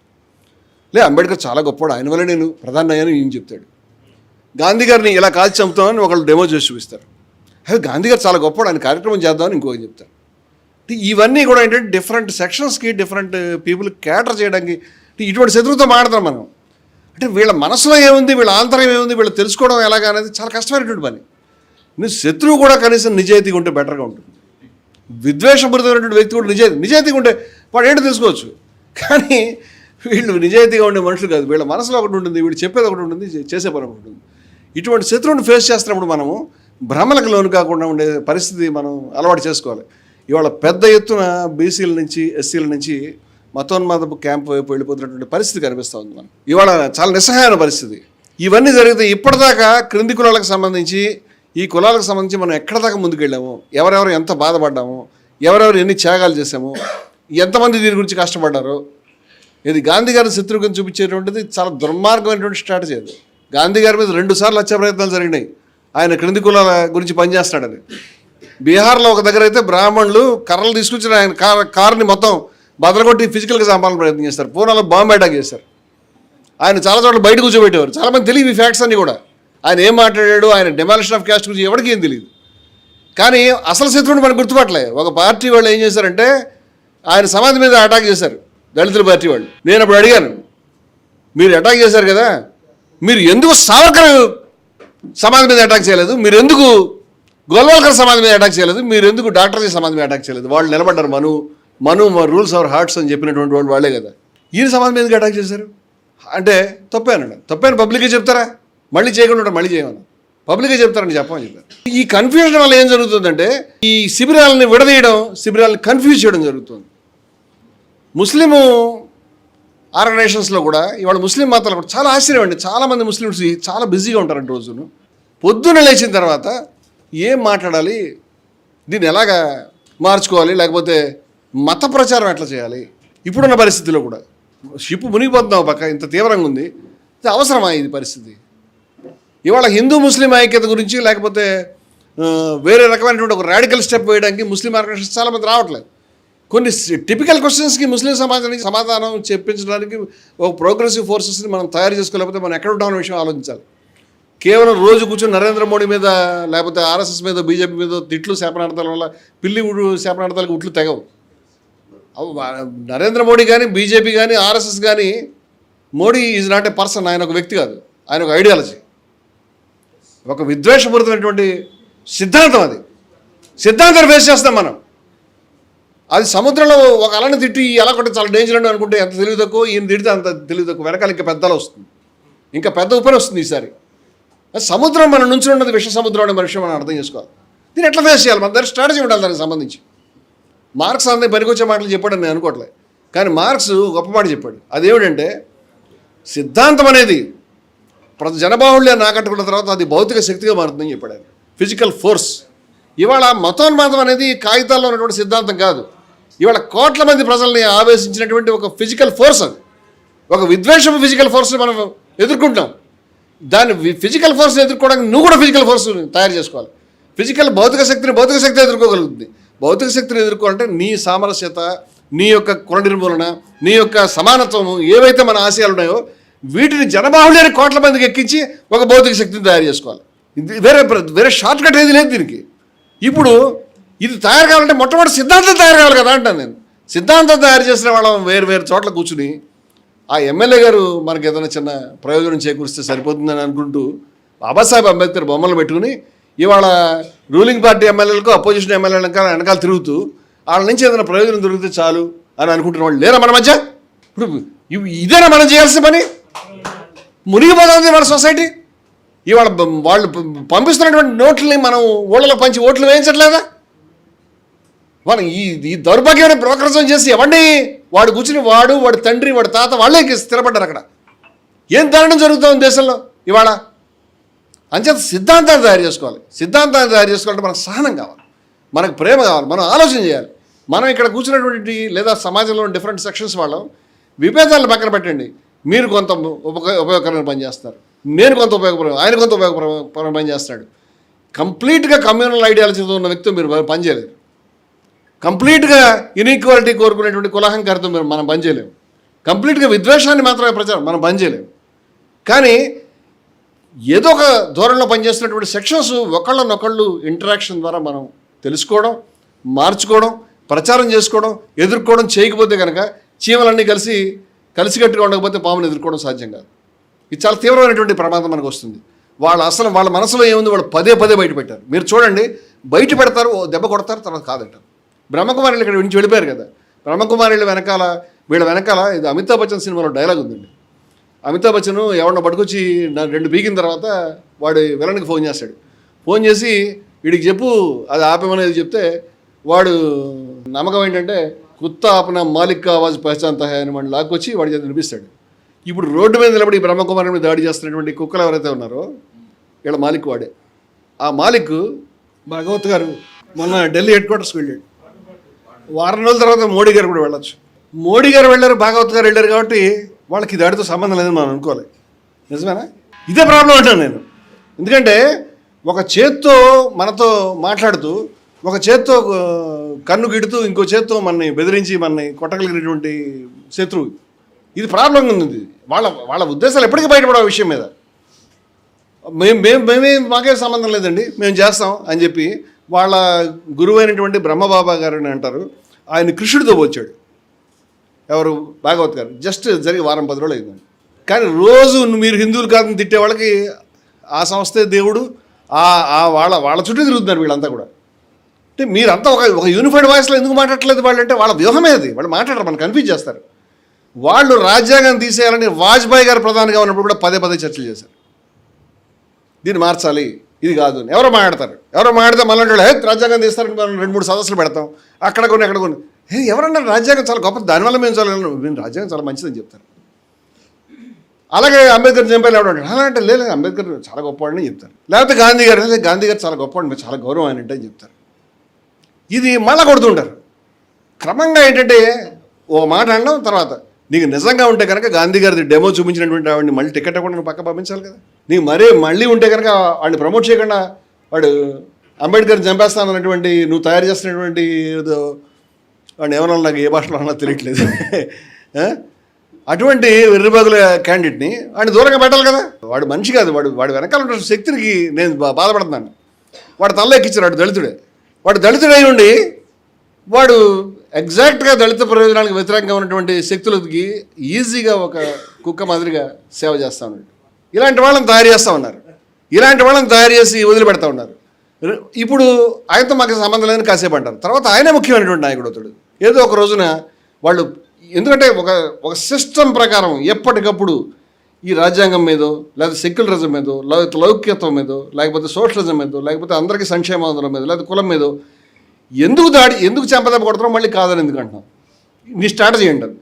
[SPEAKER 1] అంబేద్కర్ చాలా గొప్పవాడు, ఆయన వల్ల నేను ప్రధాని అయ్యాను ఈయన చెప్తాడు. గాంధీ గారిని ఇలా కాల్చి చంపుతామని ఒకళ్ళు డెమో చేసి చూపిస్తారు. అదే గాంధీ గారు చాలా గొప్పవాడు, ఆయన కార్యక్రమం చేద్దామని ఇంకొకటి చెప్తారు. ఇవన్నీ కూడా ఏంటంటే డిఫరెంట్ సెక్షన్స్కి డిఫరెంట్ పీపుల్ క్యాటర్ చేయడానికి ఇటువంటి శత్రువుతో మాట్లాడతాం మనం. అంటే వీళ్ళ మనసులో ఏముంది, వీళ్ళ ఆంతర్యం ఏముంది, వీళ్ళు తెలుసుకోవడం ఎలాగా అనేది చాలా కష్టమైనటువంటి పని. నువ్వు శత్రువు కూడా కనీసం నిజాయితీగా ఉంటే బెటర్గా ఉంటుంది. విద్వేషపూరితమైనటువంటి వ్యక్తి కూడా నిజాయితీగా ఉంటే వాడు ఏంటో తెలుసుకోవచ్చు. కానీ వీళ్ళు నిజాయితీగా ఉండే మనుషులు కాదు. వీళ్ళ మనసులో ఒకటి ఉంటుంది, వీళ్ళు చెప్పేది ఒకటి ఉంటుంది, చేసే పని ఒకటి ఉంటుంది. ఇటువంటి శత్రువుని ఫేస్ చేస్తున్నప్పుడు మనము భ్రమలకు లోను కాకుండా ఉండే పరిస్థితి మనం అలవాటు చేసుకోవాలి. ఇవాళ పెద్ద ఎత్తున బీసీల నుంచి ఎస్సీల నుంచి మతోన్మాదపు క్యాంపు వైపు వెళ్ళిపోతున్నటువంటి పరిస్థితి కనిపిస్తూ ఉంది మనం. ఇవాళ చాలా నిస్సహాయమైన పరిస్థితి. ఇవన్నీ జరిగితే ఇప్పటిదాకా క్రింది కులాలకు సంబంధించి, ఈ కులాలకు సంబంధించి మనం ఎక్కడ దాకా ముందుకెళ్ళాము, ఎవరెవరు ఎంత బాధపడ్డాము, ఎవరెవరు ఎన్ని త్యాగాలు చేసాము, ఎంతమంది దీని గురించి కష్టపడ్డారో, ఇది గాంధీ గారిని శత్రువుని చూపించేటువంటిది చాలా దుర్మార్గమైనటువంటి స్ట్రాటజీ. అది గాంధీ గారి మీద 2 సార్లు హత్యా ప్రయత్నాలు జరిగినాయి ఆయన క్రింది కులాల గురించి పనిచేస్తాడని. బీహార్లో ఒక దగ్గర అయితే బ్రాహ్మణులు కర్రలు తీసుకొచ్చిన ఆయన కారుని మొత్తం బదలగొట్టి ఫిజికల్గా చంపాలని ప్రయత్నం చేస్తారు. పూనాలో బాంబు అటాక్ చేశారు. ఆయన చాలా చోట్ల బయట కూర్చోబెట్టేవారు. చాలామంది తెలియదు ఈ ఫ్యాక్ట్స్ అన్నీ కూడా. ఆయన ఏం మాట్లాడాడు, ఆయన డెమాలిషన్ ఆఫ్ క్యాస్ట్ గురించి ఎవరికి ఏం తెలియదు. కానీ అసలు శత్రువుని మనకు గుర్తుపట్టలే. ఒక పార్టీ వాళ్ళు ఏం చేశారంటే ఆయన సమాధి మీద అటాక్ చేశారు, దళితుల పార్టీ వాళ్ళు. నేను అప్పుడు అడిగాను, మీరు అటాక్ చేశారు కదా, మీరు ఎందుకు సావర్కర్ సమాధి మీద అటాక్ చేయలేదు, మీరు ఎందుకు గోల్వాల్కర్ సమాధి మీద అటాక్ చేయలేదు, మీరు ఎందుకు డాక్టర్జీ సమాధి మీద అటాక్ చేయలేదు? వాళ్ళు నిలబడ్డారు, మను రూల్స్ అవర్ హార్ట్స్ అని చెప్పినటువంటి వాళ్ళు వాళ్ళే కదా. ఈయన సమాధి మీద అటాక్ చేశారు అంటే తప్పేనండి. తప్పని పబ్లిక్గా చెప్తారా? మళ్ళీ చేయకుండా మళ్ళీ చేయమని పబ్లిక్గా చెప్తారని చెప్పమని చెప్పారు. ఈ కన్ఫ్యూజన్ వల్ల ఏం జరుగుతుందంటే ఈ శిబిరాలని విడదీయడం, శిబిరాలను కన్ఫ్యూజ్ చేయడం జరుగుతుంది. ముస్లిము ఆర్గనైజేషన్స్లో కూడా ఇవాళ ముస్లిం మతాలు కూడా చాలా ఆశ్చర్యం అండి. చాలామంది ముస్లిమ్స్ చాలా బిజీగా ఉంటారండి. రోజును పొద్దున్న లేచిన తర్వాత ఏం మాట్లాడాలి, దీన్ని ఎలాగా మార్చుకోవాలి, లేకపోతే మత ప్రచారం ఎట్లా చేయాలి, ఇప్పుడున్న పరిస్థితిలో కూడా షిప్ మునిగిపోతున్నాం పక్క, ఇంత తీవ్రంగా ఉంది, అవసరమా ఇది పరిస్థితి? ఇవాళ హిందూ ముస్లిం ఐక్యత గురించి లేకపోతే వేరే రకమైనటువంటి ఒక రాడికల్ స్టెప్ వేయడానికి ముస్లిం ఆర్గనైజేషన్స్ చాలామంది రావట్లేదు. కొన్ని టిపికల్ క్వశ్చన్స్కి ముస్లిం సమాజానికి సమాధానం చెప్పించడానికి ఒక ప్రోగ్రెసివ్ ఫోర్సెస్ని మనం తయారు చేసుకోలేకపోతే మనం ఎక్కడ ఉంటామన్న విషయం ఆలోచించాలి. కేవలం రోజు కూర్చొని నరేంద్ర మోడీ మీద లేకపోతే ఆర్ఎస్ఎస్ మీద బీజేపీ మీద తిట్లు శాపనార్థాల వల్ల పిల్లి శాపనార్థాలకు ఉట్లు తెగవు. నరేంద్ర మోడీ కానీ బీజేపీ కానీ ఆర్ఎస్ఎస్ కానీ, Modi is not a person, ఆయన ఒక వ్యక్తి కాదు, ఆయన ఒక ఐడియాలజీ, ఒక విద్వేషపూరితమైనటువంటి సిద్ధాంతం. అది సిద్ధాంతాన్ని ఫేస్ చేస్తాం మనం. అది సముద్రంలో ఒక అలని తిట్టి అలా కొట్టి చాలా డేంజర్ అని అనుకుంటే ఎంత తెలివి తక్కువ, ఈయన తిడితే అంత తెలివి తక్కువ, వెనకాల ఇంకా పెద్దలు వస్తుంది, ఇంకా పెద్ద ఉపరి వస్తుంది ఈసారి. సముద్రం మన నుంచి ఉన్నది విష సముద్రం అనే విషయం మనం అర్థం చేసుకోవాలి. దీన్ని ఎట్లా ఫేస్ చేయాలి? మన దగ్గర స్ట్రాటజీ ఉండాలి దానికి సంబంధించి. మార్క్స్ అందరి పనికొచ్చే మాటలు చెప్పాడని నేను అనుకోవట్లేదు, కానీ మార్క్స్ గొప్ప మాట చెప్పాడు. అదేమిటంటే సిద్ధాంతం అనేది జనబాహుళ్యాన్ని ఆకట్టుకున్న తర్వాత అది భౌతిక శక్తిగా మారుతుందని చెప్పాడు ఆయన, ఫిజికల్ ఫోర్స్. ఇవాళ మతోన్మాదం అనేది కాగితాల్లో ఉన్నటువంటి సిద్ధాంతం కాదు, ఇవాళ కోట్ల మంది ప్రజల్ని ఆవేశించినటువంటి ఒక ఫిజికల్ ఫోర్స్. అది ఒక విద్వేషపు ఫిజికల్ ఫోర్స్ని మనం ఎదుర్కొంటాం. దాన్ని ఫిజికల్ ఫోర్స్ని ఎదుర్కోవడానికి నువ్వు కూడా ఫిజికల్ ఫోర్స్ తయారు చేసుకోవాలి. భౌతిక శక్తి ఎదుర్కోగలుగుతుంది. భౌతిక శక్తిని ఎదుర్కోవాలంటే నీ సామరస్యత, నీ యొక్క కుల నిర్మూలన, నీ యొక్క సమానత్వము, ఏవైతే మన ఆశయాలు ఉన్నాయో వీటిని జనబాహుళ్యాన్ని కోట్ల మందికి ఎక్కించి ఒక భౌతిక శక్తిని తయారు చేసుకోవాలి. ఇది వేరే షార్ట్ కట్ ఏది లేదు దీనికి. ఇప్పుడు ఇది తయారు కావాలంటే మొట్టమొదటి సిద్ధాంతం తయారు కావాలి కదా అంటాను నేను. సిద్ధాంతం తయారు చేసిన వాళ్ళం వేరు చోట్ల కూర్చుని ఆ ఎమ్మెల్యే గారు మనకి ఏదైనా చిన్న ప్రయోజనం చేకూరిస్తే సరిపోతుందని అనుకుంటూ బాబాసాహెబ్ అంబేద్కర్ బొమ్మలు పెట్టుకుని ఇవాళ రూలింగ్ పార్టీ ఎమ్మెల్యేలకు అపోజిషన్ ఎమ్మెల్యేల వెనకాల తిరుగుతూ వాళ్ళ నుంచి ఏదైనా ప్రయోజనం దొరికితే చాలు అని అనుకుంటున్న వాళ్ళు లేరా మన మధ్య? ఇప్పుడు ఇదేనా మనం చేయాల్సిన పని? మునిగిపోతుంది మన సొసైటీ. ఇవాళ వాళ్ళు పంపిస్తున్నటువంటి నోట్లని మనం ఊళ్ళలో పంచి ఓట్లు వేయించట్లేదా? మనం ఈ దౌర్భాగ్యమైన బ్రోకరేజం చేసి ఎవరిని వాడు కూర్చుని వాడి తండ్రి వాడి తాత వాళ్ళే స్థిరపడ్డారు అక్కడ. ఏం దారుణం జరుగుతుంది దేశంలో ఇవాళ? అంచేత సిద్ధాంతాన్ని తయారు చేసుకోవాలి. సిద్ధాంతాన్ని తయారు చేసుకోవాలంటే మనకు సహనం కావాలి, మనకు ప్రేమ కావాలి, మనం ఆలోచన చేయాలి. మనం ఇక్కడ కూర్చున్నటువంటి లేదా సమాజంలో డిఫరెంట్ సెక్షన్స్ వాళ్ళం విభేదాలను పక్కన పెట్టండి. మీరు కొంత ఉపయోగకరమైన పని చేస్తారు, నేను కొంత ఉపయోగపరం, ఆయన కొంత ఉపయోగపరమైన పని చేస్తాడు. కంప్లీట్గా కమ్యూనల్ ఐడియాలజీతో ఉన్న వ్యక్తితో మీరు పని చేయలేరు. కంప్లీట్గా ఇన్ఈక్వాలిటీ కోరుకునేటువంటి కులహంకారితో మనం పని చేయలేము. కంప్లీట్గా విద్వేషాన్ని మాత్రమే ప్రచారం మనం పని చేయలేము. కానీ ఏదో ఒక ధోరణిలో పనిచేస్తున్నటువంటి సెక్షన్స్ ఒకళ్ళనొకళ్ళు ఇంటరాక్షన్ ద్వారా మనం తెలుసుకోవడం, మార్చుకోవడం, ప్రచారం చేసుకోవడం, ఎదుర్కోవడం చేయకపోతే కనుక చీమలన్నీ కలిసికట్టుగా ఉండకపోతే పామును ఎదుర్కోవడం సాధ్యం కాదు. ఇది చాలా తీవ్రమైనటువంటి ప్రమాదం మనకు వస్తుంది. వాళ్ళ మనసులో ఏముంది వాళ్ళు పదే బయట పెట్టారు. మీరు చూడండి, బయట పెడతారు, దెబ్బ కొడతారు, తర్వాత కాదంటారు. బ్రహ్మకుమారిలు ఇక్కడ నుంచి వెళ్ళిపోయారు కదా. బ్రహ్మకుమారిల వీళ్ళ వెనకాల ఇది అమితాబ్ బచ్చన్ సినిమాలో డైలాగ్ ఉందండి. అమితాబ్ బచ్చన్ ఎవరినో పట్టుకొచ్చి 2 పీకిన తర్వాత వాడు విలన్కి ఫోన్ చేస్తాడు. ఫోన్ చేసి వీడికి చెప్పు అది ఆపేమనేది చెప్తే వాడు నమ్మకం ఏంటంటే కుత్తా ఆపన మాలిక్ ఆవాజ్ పహచాన్తా హై అని వాడిని లాక్కొచ్చి వాడి చేత వినిపిస్తాడు. ఇప్పుడు రోడ్డు మీద నిలబడి బ్రహ్మకుమారి మీద దాడి చేస్తున్నటువంటి కుక్కలు ఎవరైతే ఉన్నారో వీళ్ళ మాలిక్ వాడే. ఆ మాలిక్ భాగవత్ గారు మొన్న ఢిల్లీ హెడ్ క్వార్టర్స్కి వెళ్ళాడు. వారం రోజుల తర్వాత మోడీ గారు కూడా వెళ్ళొచ్చు. మోడీ గారు వెళ్ళారు, భాగవత్ గారు వెళ్ళారు, కాబట్టి వాళ్ళకి దాడితో సంబంధం లేదని మనం అనుకోవాలి. నిజమేనా? ఇదే ప్రాబ్లం అంటాను నేను. ఎందుకంటే ఒక చేత్తో మనతో మాట్లాడుతూ, ఒక చేత్తో కన్ను గిడుతూ, ఇంకో చేత్తో మనని బెదిరించి మనని కొట్టగలిగినటువంటి శత్రువు. ఇది ప్రాబ్లంగా ఉంది. వాళ్ళ ఉద్దేశాలు ఎప్పటికీ బయటపడే విషయం మీద మాకేం సంబంధం లేదండి, మేము చేస్తాం అని చెప్పి వాళ్ళ గురువు అయినటువంటి బ్రహ్మబాబా గారు అని అంటారు, ఆయన కృష్ణుడితో వచ్చాడు. ఎవరు? భాగవత్ గారు. జస్ట్ జరిగి వారం 10 రోజులు అయిందండి. కానీ రోజు మీరు హిందువులు కాదని తిట్టే వాళ్ళకి ఆ సంస్థే దేవుడు, వాళ్ళ చుట్టూ తిరుగుతున్నారు వీళ్ళంతా కూడా. అంటే మీరంతా ఒక యూనిఫైడ్ వాయిస్లో ఎందుకు మాట్లాడట్లేదు వాళ్ళు అంటే వాళ్ళ వ్యూహమే అది. వాళ్ళు మాట్లాడరు, మనం కన్ఫ్యూజ్ చేస్తారు. వాళ్ళు రాజ్యాంగం తీసేయాలని వాజ్పేయి గారు ప్రధానిగా ఉన్నప్పుడు కూడా పదే చర్చలు చేశారు. దీన్ని మార్చాలి, ఇది కాదు అని ఎవరో మాట్లాడితే మళ్ళీ రాజ్యాంగం తీస్తారని మనం 2-3 సదస్సులు పెడతాం. అక్కడ కొన్ని ఎవరన్నా రాజ్యాంగం చాలా గొప్ప, దానివల్ల మేము రాజ్యాంగం చాలా మంచిదని చెప్తారు. అలాగే అంబేద్కర్ చంపాలి ఎవరు అలా అంటే లేదు అంబేద్కర్ చాలా గొప్పవాడిని చెప్తారు. లేకపోతే గాంధీ గారు చాలా గొప్పవాడిని, మీరు చాలా గౌరవం ఆయన అంటే చెప్తారు. ఇది మళ్ళా కొడుతుంటారు. క్రమంగా ఏంటంటే ఓ మాట అనడం, తర్వాత నీకు నిజంగా ఉంటే కనుక గాంధీ గారి డెమో చూపించినటువంటి వాడిని మళ్ళీ టికెట్ కూడా పక్క పంపించాలి కదా. నీకు మళ్ళీ ఉంటే కనుక వాడిని ప్రమోట్ చేయకుండా వాడు అంబేద్కర్ని చంపేస్తానన్నటువంటి నువ్వు తయారు చేస్తున్నటువంటి ఏదో వాడిని ఏమన్నా నాకు ఏ భాషలో అన్నా తెలియట్లేదు అటువంటి వెర్రిబాగుల క్యాండిడేట్ని వాడిని దూరంగా పెట్టాలి కదా. వాడు మనిషి కాదు, వాడు వెనకాల ఉన్న శక్తికి నేను బాధపడుతున్నాను. వాడు తల్ల ఎక్కించారు, వాడు దళితుడై ఉండి వాడు ఎగ్జాక్ట్గా దళిత ప్రయోజనాలకు వ్యతిరేకంగా ఉన్నటువంటి శక్తులకి ఈజీగా ఒక కుక్క మాదిరిగా సేవ చేస్తూ ఉన్నాడు. ఇలాంటి వాళ్ళని తయారు చేస్తూ ఉన్నారు, ఇలాంటి వాళ్ళని తయారు చేసి వదిలిపెడతా ఉన్నారు. ఇప్పుడు ఆయనతో మాకు సంబంధం లేదని కాసేపు అంటారు, తర్వాత ఆయనే ముఖ్యమైనటువంటి నాయకుడు అవుతాడు. ఏదో ఒక రోజున వాళ్ళు, ఎందుకంటే ఒక సిస్టమ్ ప్రకారం ఎప్పటికప్పుడు ఈ రాజ్యాంగం మీదో, లేకపోతే సెక్యులరిజం మీదో, లేకపోతే లౌక్యత్వం మీదో, లేకపోతే సోషలిజం మీదో, లేకపోతే అందరికీ సంక్షేమం మీదో, లేకపోతే కులం మీదో ఎందుకు చెంపదెబ్బ కొడతారో మళ్ళీ కాదని ఎందుకు అంటున్నాం. నీ స్ట్రాటజీ ఏంటది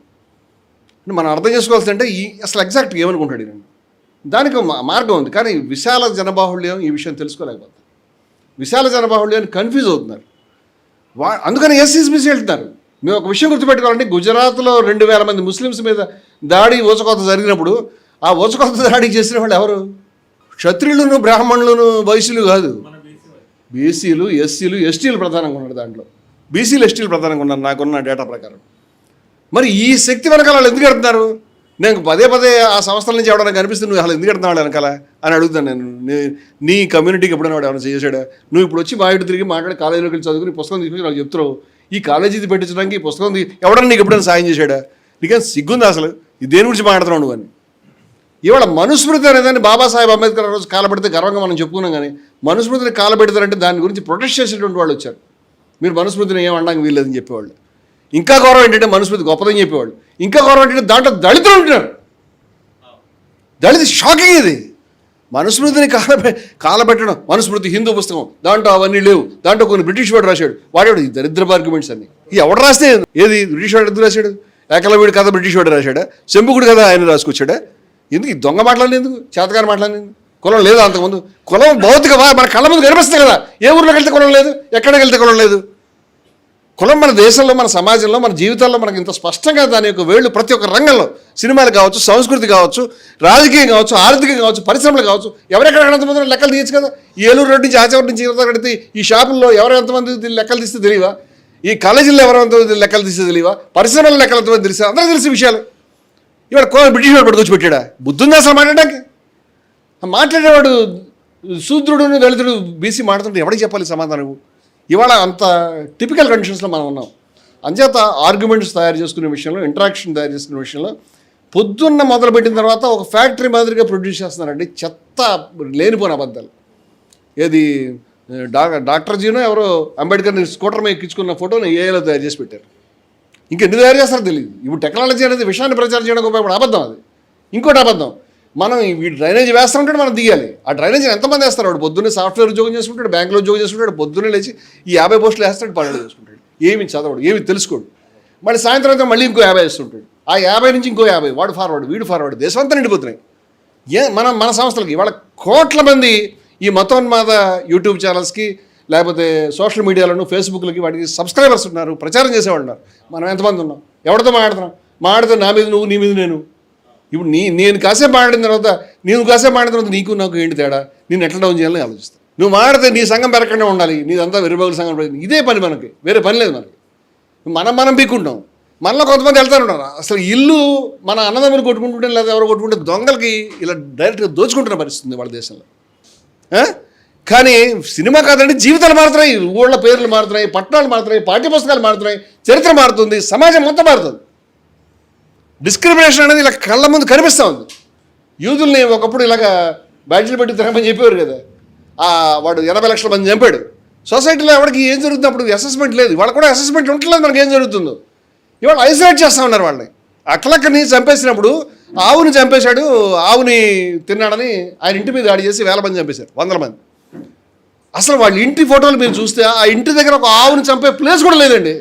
[SPEAKER 1] మనం అర్థం చేసుకోవాల్సి అంటే అసలు ఎగ్జాక్ట్గా ఏమనుకుంటాడు నేను. దానికి మార్గం ఉంది, కానీ విశాల జనబాహుళ్యం ఈ విషయం తెలుసుకోలేకపోతారు. విశాల జనబాహుళ్యాన్ని కన్ఫ్యూజ్ అవుతున్నారు. అందుకని ఎస్సీబీసీ వెళ్తున్నారు. మేము ఒక విషయం గుర్తుపెట్టుకోవాలంటే, గుజరాత్లో 2000 మంది ముస్లిమ్స్ మీద దాడి ఊచకోత జరిగినప్పుడు ఆ ఊచకోత దాడి చేసిన వాళ్ళు ఎవరు? క్షత్రియులను, బ్రాహ్మణులను, వైశ్యులు కాదు, బీసీలు, ఎస్సీలు, ఎస్టీలు ప్రధానంగా ఉన్నారు. దాంట్లో బీసీలు, ఎస్టీలు ప్రధానంగా ఉన్నారు నాకున్న డేటా ప్రకారం. మరి ఈ శక్తి వెనకాల వాళ్ళు ఎందుకు ఎడుతున్నారు? నేను పదే ఆ సంస్థల నుంచి ఎవడన్నా కనిపిస్తే నువ్వు అసలు ఎందుకు ఎడుతున్నావు వాళ్ళు వెనకాల అని అడుగుతాను నేను. నీ కమ్యూనిటీకి ఎప్పుడైనా వాడు ఏమైనా చేసాడా? నువ్వు ఇప్పుడు వచ్చి మా ఇంటి తిరిగి మాట్లాడి కాలేజీలోకి వెళ్ళి చదువుకుని పుస్తకం తీసుకుని నాకు చెప్తున్నావు ఈ కాలేజీ పెట్టించడానికి ఈ పుస్తకం ఎవడన్నా నీకు ఎప్పుడైనా సాయం చేశాడా? నీకేం సిగ్గుంది అసలు? ఇది దేని గురించి మాట్లాడుతున్నావు నువ్వు అని. ఇవాళ మనుస్మృతి అనేదాన్ని బాబాసాహెబ్ అంబేద్కర్ రోజు కాలబెడితే గర్వంగా మనం చెప్పుకున్నాం, కానీ మనుస్మృతిని కాలబెడతారంటే దాని గురించి ప్రొటెస్ట్ చేసేటువంటి వాళ్ళు వచ్చారు. మీరు మనుస్మృతిని ఏమనడానికి వీల్లేదని చెప్పేవాళ్ళు. ఇంకా గౌరవం ఏంటంటే మనుస్మృతి గొప్పదని చెప్పేవాళ్ళు. ఇంకా గౌరవం ఏంటంటే దాంట్లో దళితులు ఉంటున్నారు. దళిత షాకింగ్ ఇది. మనుస్మృతిని కాలబెట్టడం, మనుస్మృతి హిందూ పుస్తకం, దాంట్లో అవన్నీ లేవు, దాంట్లో కొన్ని బ్రిటిష్ వాడు రాశాడు, వాడాడు ఈ దరిద్రపు ఆర్గ్యుమెంట్స్ అన్ని. ఈ ఎవడు రాస్తే ఏది బ్రిటిష్ వాడు ఎందుకు రాశాడు? ఏకలవ్యుడి కథ బ్రిటిష్ వాడు రాశాడా? శంభుకుడి కథ ఆయన రాసుకొచ్చాడా? ఎందుకు ఈ దొంగ మాట్లాడలేదు? ఎందుకు చేతగాని మాట్లాడలేదు? కులం లేదా అంతకుముందు? కులం భౌతికమా? మన కళ్ళ ముందు కనిపిస్తుంది కదా. ఏ ఊర్లోకి వెళ్తే కులం లేదు, ఎక్కడికి వెళ్తే కులం లేదు. కులం మన దేశంలో, మన సమాజంలో, మన జీవితాల్లో మనకి ఇంత స్పష్టంగా దాని యొక్క వేళ్ళు ప్రతి ఒక్క రంగంలో, సినిమాలు కావచ్చు, సంస్కృతి కావచ్చు, రాజకీయం కావచ్చు, ఆర్థికం కావచ్చు, పరిశ్రమలు కావచ్చు, ఎవరెక్కడ ఎంతమంది లెక్కలు తీయచ్చు కదా. ఈ ఏలూరు రోడ్ నుంచి ఆచవరం నుంచి ఇవతల కడితే ఈ షాపుల్లో ఎవరు ఎంతమంది లెక్కలు తీస్తే తెలియవా? ఈ కాలేజీల్లో ఎవరు ఎంతమంది లెక్కలు తీస్తే తెలియవా? పరిశ్రమల లెక్కలు ఎంతమంది తెలిసా? అందరికీ తెలిసే విషయాలు. ఇవాళ బ్రిటిష్ వాడు పట్టుకొచ్చి పెట్టాడా? బుద్ధుందా అసలు మాట్లాడడానికి? మాట్లాడేవాడు శూద్రుడు, దళితుడు, బీసీ మాట్లాడుతుంటే ఎవరికి చెప్పాలి సమాధానం? ఇవాళ అంత టిపికల్ కండిషన్స్లో మనం ఉన్నాం. అంచేత ఆర్గ్యుమెంట్స్ తయారు చేసుకునే విషయంలో, ఇంటరాక్షన్ తయారు చేసుకునే విషయంలో పొద్దున్న మొదలుపెట్టిన తర్వాత ఒక ఫ్యాక్టరీ మాదిరిగా ప్రొడ్యూస్ చేస్తున్నారండి. చెత్త లేనిపోయిన అబద్ధాలు. ఏది డాక్టర్ జీనో ఎవరో అంబేద్కర్ని స్కూటర్ మీద ఎక్కించుకున్న ఫోటోని ఏఐలో తయారు చేసి పెట్టారు. ఇంకెన్ని తయారు చేస్తారో తెలియదు. ఇప్పుడు టెక్నాలజీ అనేది విషయాన్ని ప్రచారం చేయడానికి ఉపయోగపడే అబద్ధం అది. ఇంకోటి అబద్ధం, మనం ఈ డ్రైనేజ్ వేస్తూ ఉంటే మనం దిగాలి. ఆ డ్రైనేజ్ ఎంతమంది వేస్తారు? వాడు పొద్దున్నే సాఫ్ట్వేర్ ఉద్యోగం చేసుకుంటాడు, బ్యాంకులో ఉద్యోగం చేసుకుంటాడు, పొద్దున్నే లేచి ఈ 50 పోస్టులు వేస్తాడు, 12 చేసుకుంటాడు. ఏమి చదవడు, ఏమి తెలుసుకోడు. మళ్ళీ సాయంత్రం అయితే మళ్ళీ ఇంకో 50 వేస్తుంటాడు. ఆ 50 నుంచి ఇంకో 50, వాడు ఫార్వర్డ్, వీడు ఫార్వర్డ్, దేశం అంతా నిండిపోతున్నాయి. మన సంస్థలకి ఇవాళ కోట్ల మంది ఈ మతోన్మాద యూట్యూబ్ ఛానల్స్కి, లేకపోతే సోషల్ మీడియాలను, ఫేస్బుక్లకి వాటికి సబ్స్క్రైబర్స్ ఉన్నారు, ప్రచారం చేసేవాళ్ళు ఉన్నారు. మనం ఎంతమంది ఉన్నాం? ఎవరితో మాట్లాడితే నా మీద నువ్వు, నీ మీద నేను. ఇప్పుడు నేను కాసేపు మాట్లాడిన తర్వాత, నీవు కాసేపు మాట్లాడిన తర్వాత నీకు నాకు ఏంటి తేడా? నేను ఎట్లా డౌన్ చేయాలని ఆలోచిస్తాను. నువ్వు మాట్లాడితే నీ సంఘం పెరగకుండా ఉండాలి, నీదంతా వెర్రిబాగుల సంఘం. ఇదే పని మనకి, వేరే పని లేదు మనకి. మనం పీక్కుంటాం. మనలో కొంతమంది వెళ్తారు ఉన్నారు. అసలు ఇల్లు మన అన్నదమ్ములు కొట్టుకుంటుంటే, లేదా ఎవరు కొట్టుకుంటే దొంగలకి ఇలా డైరెక్ట్గా దోచుకుంటున్న పరిస్థితుంది వాళ్ళ దేశంలో. కానీ సినిమా కాదండి, జీవితాలు మారుతున్నాయి, ఊళ్ళ పేర్లు మారుతున్నాయి, పట్టణాలు మారుతున్నాయి, పాఠ్యపుస్తకాలు మారుతున్నాయి, చరిత్ర మారుతుంది, సమాజం మొత్తం మారుతుంది. డిస్క్రిమినేషన్ అనేది ఇలా కళ్ళ ముందు కనిపిస్తూ ఉంది. యూదుల్ని ఒకప్పుడు ఇలాగా బ్యాడ్జీలు పెట్టి తిరగమని చెప్పేవారు కదా. వాడు 80 లక్షల మంది చంపాడు. సొసైటీలో ఎవరికి ఏం జరుగుతుంది అప్పుడు అసెస్మెంట్ లేదు, వాళ్ళకు కూడా అసెస్మెంట్ ఉండట్లేదు మనకి ఏం జరుగుతుందో. ఇవాళ ఐసోలేట్ చేస్తూ ఉన్నారు వాళ్ళని. అట్లక్కని చంపేసినప్పుడు ఆవుని చంపేశాడు, ఆవుని తిన్నాడని ఆయన ఇంటి మీద దాడి చేసి 1000 మంది చంపేశారు, 100 మంది. అసలు వాళ్ళ ఇంటి ఫోటోలు మీరు చూస్తే ఆ ఇంటి దగ్గర ఒక ఆవుని చంపే ప్లేస్ కూడా లేదండి.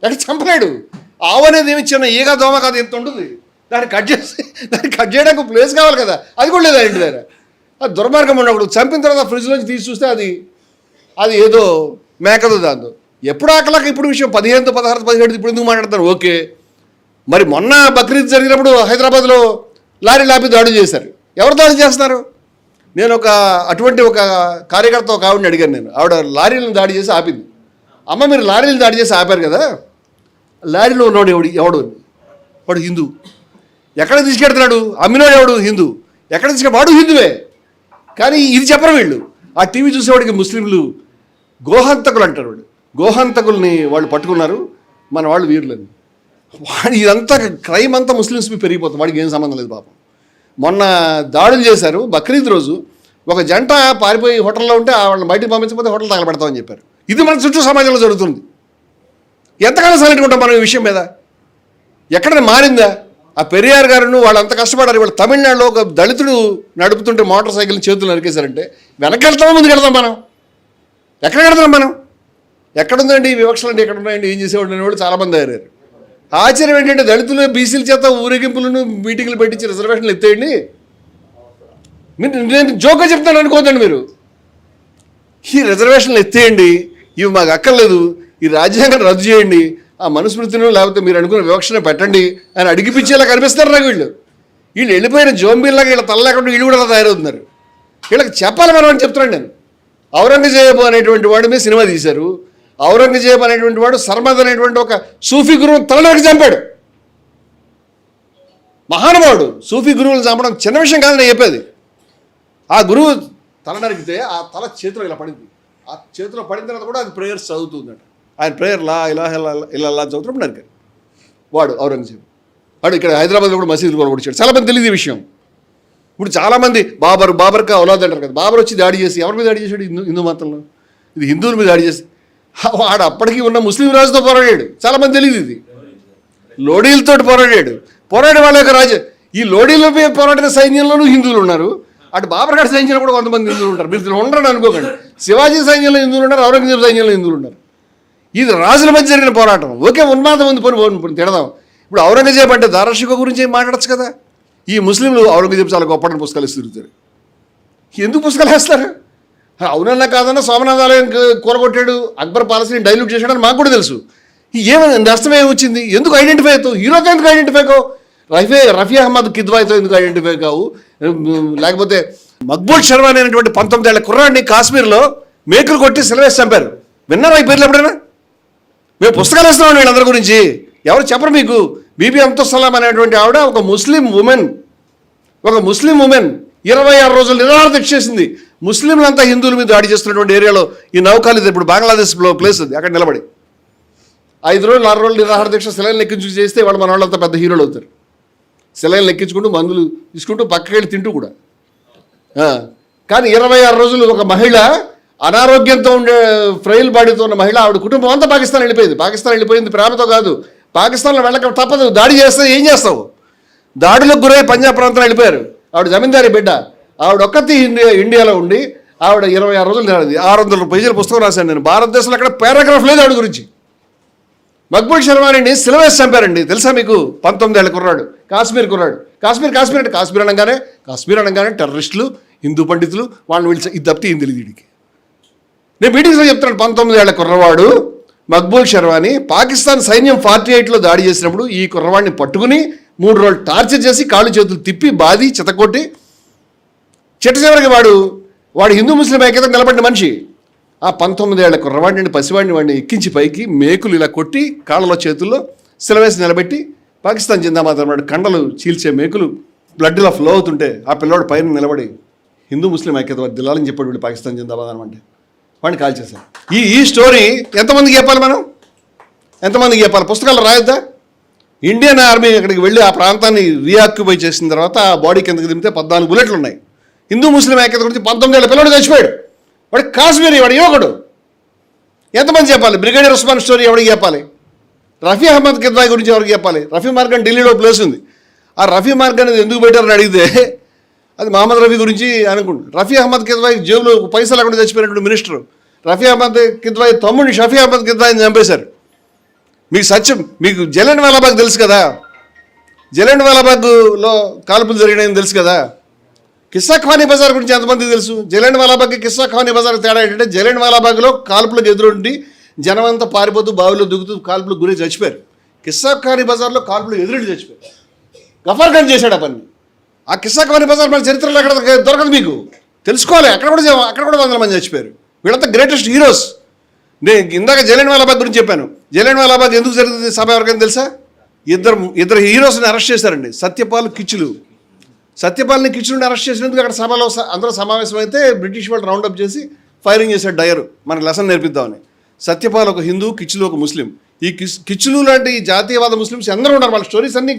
[SPEAKER 1] ఎక్కడ చంపలేడు. ఆవు అనేది ఏమి చిన్న ఈగ దోమ కాదు, ఎంత ఉంటుంది, దాన్ని కట్ చేయడానికి ప్లేస్ కావాలి కదా, అది కూడా లేదు ఆ ఇంటి దగ్గర. అది దుర్మార్గం ఉన్నప్పుడు చంపిన తర్వాత ఫ్రిడ్జ్లోంచి తీసి చూస్తే అది ఏదో మేకదో దాంతో. ఎప్పుడు ఆకలాక ఇప్పుడు విషయం 15, 16, 17 ఇప్పుడు ఎందుకు మాట్లాడతారు? ఓకే, మరి మొన్న బక్రీద్ జరిగినప్పుడు హైదరాబాద్లో లారీ లాపి దాడి చేశారు. ఎవరు దాడి చేస్తున్నారు? నేను అటువంటి ఒక కార్యకర్త ఒక ఆవిడని అడిగాను. నేను ఆవిడ లారీలను దాడి చేసి ఆపింది. అమ్మ, మీరు లారీలను దాడి చేసి ఆపారు కదా, లారీలో ఉన్నవాడు ఎవడు? వాడు హిందూ. ఎక్కడ తీసుకెడుతున్నాడు? అమ్మినోడు ఎవడు? హిందూ. ఎక్కడ వాడు హిందువే. కానీ ఇది చెప్పరు వీళ్ళు. ఆ టీవీ చూసేవాడికి ముస్లింలు గోహంతకులు అంటారు. వాడు గోహంతకుల్ని వాళ్ళు పట్టుకున్నారు, మన వాళ్ళు వీరులని. వాడు ఇదంతా క్రైమ్ అంతా ముస్లిమ్స్ పెరిగిపోతుంది, వాడికి ఏం సంబంధం లేదు పాపం. మొన్న దాడులు చేశారు బక్రీద్ రోజు. ఒక జంట పారిపోయి హోటల్లో ఉంటే వాళ్ళని బయటికి పంపించకపోతే హోటల్ తగలబెడతామని చెప్పారు. ఇది మన చుట్టూ సమాజంలో జరుగుతుంది. ఎంతకాలం సైలెంట్గా ఉంటాం మనం ఈ విషయం మీద? ఎక్కడ మారిందా? ఆ పెరియార్ గారును వాళ్ళు అంత కష్టపడారు. వాళ్ళు తమిళనాడులో ఒక దళితుడు నడుపుతుంటే మోటార్ సైకిల్ చేతులు నరికేశారంటే వెనక్కి వెళ్తామో ముందుకు వెళ్తాం మనం? ఎక్కడ వెళ్తాం మనం? ఎక్కడుందండి ఈ వివక్షలు అంటే? ఎక్కడ ఉన్నాయండి? ఏం చేసేవాడు అనేవాళ్ళు చాలామంది అయ్యారు. ఆశ్చర్యం ఏంటంటే దళితులు బీసీల చేత ఊరేగింపులను మీటింగ్లు పెట్టించి రిజర్వేషన్లు ఎత్తేయండి. నేను జోక్గా చెప్తాను అనుకోదండి మీరు. ఈ రిజర్వేషన్లు ఎత్తేయండి, ఇవి మాకు అక్కర్లేదు, ఈ రాజ్యాంగాన్ని రద్దు చేయండి, ఆ మనుస్మృతిని లేకపోతే మీరు అనుకున్న వివక్షను పెట్టండి అని అడిగిపించేలా కనిపిస్తారు నాకు వీళ్ళు. వెళ్ళిపోయిన జోంబీల్లాగా వీళ్ళ తల లేకుండా వీళ్ళు కూడా తయారవుతున్నారు. వీళ్ళకి చెప్పాలి మనం అని చెప్తున్నాను నేను. ఔరంగజేబు అనేటువంటి వాడి మీద సినిమా తీశారు. ఔరంగజేబు అనేటువంటి వాడు సర్మద్ అనేటువంటి ఒక సూఫీ గురువుని తలనరికి చంపాడు. మహానుభావుడు. సూఫీ గురువులను చంపడం చిన్న విషయం కాదని చెప్పేది. ఆ గురువు తల నరికితే ఆ తల చేతిలో ఇలా పడింది. ఆ చేతిలో పడిన తర్వాత కూడా అది ప్రేయర్స్ చదువుతుందట. ఆయన ప్రేయర్ లా ఇలా చదువుతున్నప్పుడు నరికారు వాడు ఔరంగజేబు. వాడు ఇక్కడ హైదరాబాద్లో కూడా మసీదులు కూడా వచ్చాడు. చాలామంది తెలియదు ఈ విషయం. ఇప్పుడు చాలామంది బాబర్కా ఔలాద్ అంటారు కదా. బాబర్ వచ్చి దాడి చేసి ఎవరి మీద దాడి చేశాడు? హిందూ మతంలో. ఇది హిందువుల మీద దాడి చేసి వాడు అప్పటికి ఉన్న ముస్లిం రాజుతో పోరాడాడు. చాలామంది తెలియదు ఇది. లోడీలతో పోరాడాడు. పోరాడే వాళ్ళ యొక్క రాజు. ఈ లోడీల మీద పోరాడిన సైన్యంలోనూ హిందువులు ఉన్నారు. అటు బాబర్ గారి సైన్యంలో కూడా కొంతమంది హిందువులు ఉంటారు. మీరు ఉండరని అనుకోకండి. శివాజీ సైన్యంలో హిందువులు ఉన్నారు, ఔరంగజేబు సైన్యంలో హిందువులు ఉన్నారు. ఇది రాజుల మధ్య జరిగిన పోరాటం. ఓకే, ఉన్మాదం ఉంది, పోని తిడదాం. ఇప్పుడు ఔరంగజేబు అంటే దారాషికో గురించి ఏం మాట్లాడచ్చు కదా. ఈ ముస్లింలు ఔరంగజేబు చాలా గొప్పని పుస్తకాలు ఇస్తుంటారు. ఎందుకు పుస్తకాలు వేస్తారు? అవునన్నా కాదన్నా సోమనాథ్ ఆలయం కూరగొట్టాడు, అక్బర్ పాలసీని డైల్యూట్ చేశాడని మాకు కూడా తెలుసు. ఏమైంది? నష్టం ఏమొచ్చింది? ఎందుకు ఐడెంటిఫై అవుతావు? హీరోతో ఎందుకు ఐడెంటిఫై కావు? రఫీ అహ్మద్ కిద్వాయితో ఎందుకు ఐడెంటిఫై కావు? లేకపోతే మక్బూల్ షర్వా అనేటువంటి 19 ఏళ్ల కుర్రాడిని కాశ్మీర్లో మేకులు కొట్టి సిలవేసి చంపారు. విన్నారా ఈ పేర్లు ఎప్పుడైనా? మేము పుస్తకాలు వేస్తున్నాం వీళ్ళందరి గురించి. ఎవరు చెప్పరు మీకు? బీబీ అమ్తుస్సలాం అనేటువంటి ఆవిడ ఒక ముస్లిం ఉమెన్ 26 రోజులు నిరాహార దీక్ష చేసింది. ముస్లింలంతా హిందువుల మీద దాడి చేస్తున్నటువంటి ఏరియాలో ఈ నౌకాలి ఇప్పుడు బంగ్లాదేశ్లో ప్లేస్ అది. అక్కడ నిలబడి 5 రోజులు 6 రోజులు నిరాహార దీక్ష సెలైన్లు ఎక్కించు చేస్తే వాళ్ళు మన వాళ్ళంతా పెద్ద హీరోలు అవుతారు. సెలైన్లు ఎక్కించుకుంటూ మందులు తీసుకుంటూ పక్కకి వెళ్ళి తింటూ కూడా. కానీ 26 రోజులు ఒక మహిళ అనారోగ్యంతో ఉండే ఫ్రైల్ బాడీతో ఉన్న మహిళ, ఆవిడ కుటుంబం అంతా పాకిస్తాన్ వెళ్ళిపోయింది. పాకిస్తాన్ వెళ్ళిపోయింది ప్రేమతో కాదు. పాకిస్తాన్లో వెళ్ళక తప్పదు. దాడి చేస్తే ఏం చేస్తావు? దాడులకు గురై పంజాబ్ ప్రాంతం వెళ్ళిపోయారు. ఆవిడ జమీందారీ బిడ్డ. ఆవిడ ఒక్కతి ఇండియాలో ఉండి ఆవిడ 26 రోజులు నిలబడింది. 600 పేజీల పుస్తకం రాశాను నేను. భారతదేశంలో అక్కడ పారాగ్రాఫ్ లేదు ఆవిడ గురించి. మక్బూల్ షర్వాని సిలవేసి చంపారండి. తెలుసా మీకు? 19 ఏళ్ల కుర్రాడు, కాశ్మీర్ కుర్రాడు. కాశ్మీర్ అంటే కాశ్మీర్ అనగానే టెర్రరిస్టులు, హిందూ పండితులు వాళ్ళని పిలిచి ఇది తప్పితే ఏం తెలియదు వీడికి. నేను మీటింగ్స్లో చెప్తున్నాను. 19 ఏళ్ల కుర్రవాడు మక్బూల్ షర్వాని పాకిస్తాన్ సైన్యం 48లో దాడి చేసినప్పుడు ఈ కుర్రవాడిని పట్టుకుని 3 రోజులు టార్చర్ చేసి కాళ్ళు చేతులు తిప్పి బాది చితకొట్టి చివరికి వాడు హిందూ ముస్లిం ఐక్యత నిలబడిన మనిషి. ఆ 19 ఏళ్ల కుర్రవాడిని వాడిని ఎక్కించి పైకి మేకులు ఇలా కొట్టి కాళ్ళలో చేతుల్లో సిలవేసి నిలబెట్టి పాకిస్తాన్ జిందాబాద్ అన్నాడు. కండలు చీల్చే మేకులు బ్లడ్ ఇలా ఫ్లో అవుతుంటే ఆ పిల్లవాడు పైన నిలబడి హిందూ ముస్లిం ఐక్యత దిల్లాలని చెప్పాడు వీళ్ళు పాకిస్తాన్ జిందాబాద్ అనమంటే వాడిని కాల్ చేశారు. ఈ స్టోరీ ఎంతమందికి చెప్పాలి? మనం ఎంతమందికి చెప్పాలి? పుస్తకాలు రాయొద్దా? ఇండియన్ ఆర్మీ అక్కడికి వెళ్ళి ఆ ప్రాంతాన్ని రీఆక్యుపై చేసిన తర్వాత ఆ బాడీ కిందకి దింపితే 14 బుల్లెట్లు ఉన్నాయి. హిందూ ముస్లిం ఐక్యత గురించి 19 ఏళ్ల పిల్లడు చచ్చిపోయాడు. వాడు కాశ్మీరీ, వాడు యువకుడు. ఎంతమంది చెప్పాలి? బ్రిగేడియర్ ఉస్మాన్ స్టోరీ ఎవరికి చెప్పాలి? రఫీ అహ్మద్ కిద్వాయి గురించి ఎవరికి చెప్పాలి? రఫీ మార్గన్ ఢిల్లీలో ప్లేస్ ఉంది. ఆ రఫీ మార్గన్ అనేది ఎందుకు పెట్టారని అడిగితే అది మహమ్మద్ రఫీ గురించి అనుకుంటు. రఫీ అహ్మద్ కిద్వాయి జేబులో పైసలు లేకుండా చచ్చిపోయినటువంటి మినిస్టర్ రఫీ అహ్మద్ కిద్వాయి తమ్ముడిని షఫీ అహ్మద్ కిద్వాయిని చంపేశారు. మీకు సత్యం, మీకు జలియన్ వాలాబాగ్ తెలుసు కదా, జలియన్ వాలాబాగ్లో కాల్పులు జరిగినాయని తెలుసు కదా. కిస్సా ఖానీ బజార్ గురించి ఎంతమందికి తెలుసు? జలియన్ వాలాబాగ్ కిస్సా ఖానీ బజార్ తేడా ఏంటంటే జలియన్ వాలాబాగ్లో కాల్పులకు ఎదురుండి జనమంతా పారిపోతూ బావిలో దిగుతూ కాల్పులకు గురి చచ్చిపోయారు. కిస్సా ఖానీ బజార్లో కాల్పులు ఎదురుండి చచ్చిపోయారు. గఫర్ ఖాన్ చేశాడు ఆ పని. ఆ కిస్సా ఖానీ బజార్ మన చరిత్రలో ఎక్కడ దొరకదు, మీకు తెలుసుకోవాలి. అక్కడ కూడా 100 మంది చచ్చిపోయారు. వీళ్ళంతా గ్రేటెస్ట్ హీరోస్. నేను ఇందాక జలియన్ వాలాబాగ్ గురించి చెప్పాను. జలియన్ వాలాబాగ్ ఎందుకు జరుగుతుంది సభ ఎవరికైనా తెలుసా? ఇద్దరు హీరోస్ని అరెస్ట్ చేశారండి, సత్యపాల్, కిచ్చులు. సత్యపాల్ని, కిచ్చులుని అరెస్ట్ చేసినందుకు అక్కడ సభలో అందరూ సమావేశమైతే బ్రిటిష్ వాళ్ళు రౌండప్ చేసి ఫైరింగ్ చేశాడు డయర్, మనకు లెసన్ నేర్పిద్దామని. సత్యపాల్ ఒక హిందూ, కిచ్చులు ఒక ముస్లిం. ఈ కిచ్చులు లాంటి ఈ జాతీయవాద ముస్లిమ్స్ అందరూ ఉన్నారు. వాళ్ళ స్టోరీస్ అన్నీ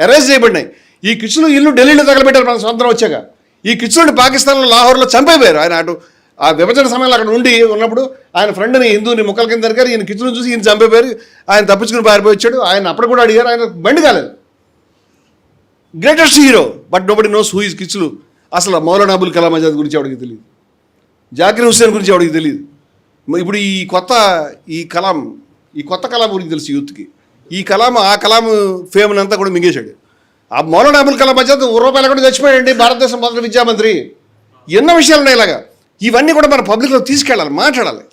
[SPEAKER 1] ఎరేజ్ చేయబడినాయి. ఈ కిచ్చులు ఇల్లు ఢిల్లీలో తగలబెట్టారు మన స్వంతం వచ్చాక. ఈ కిచ్చులుని పాకిస్తాన్లో లాహోర్లో చంపైపోయారు. ఆయన అటు ఆ విభజన సమయంలో అక్కడ ఉండి ఉన్నప్పుడు ఆయన ఫ్రెండ్ని హిందూని ముక్కల కింద దొరికారు. ఈయన కిచ్చులను చూసి ఈయన చంపైపోయారు. ఆయన తప్పించుకుని పారిపోయి వచ్చాడు. ఆయన అప్పుడు కూడా అడిగారు, ఆయన బండి కాలేదు. Greatest hero, but nobody knows who is Kitchlew. అసలు మౌలానా అబుల్ కలాం ఆజాద్ గురించి ఎవరికి తెలియదు, జాకిర్ హుస్సేన్ గురించి ఎవరికి తెలియదు. ఇప్పుడు ఈ కొత్త కలాం గురించి తెలుసు యూత్కి. ఈ కలాం ఆ కలాం ఫేమ్ని అంతా కూడా మింగేశాడు. ఆ మౌలానా అబుల్ కలాం ఆజాద్ రూపాయలు కూడా చచ్చిపోయాడండి, భారతదేశం మొదటి విద్యామంత్రి. ఎన్నో విషయాలు ఉన్నాయి ఇలాగా. ఇవన్నీ కూడా మన పబ్లిక్లో తీసుకెళ్ళాలి, మాట్లాడాలి.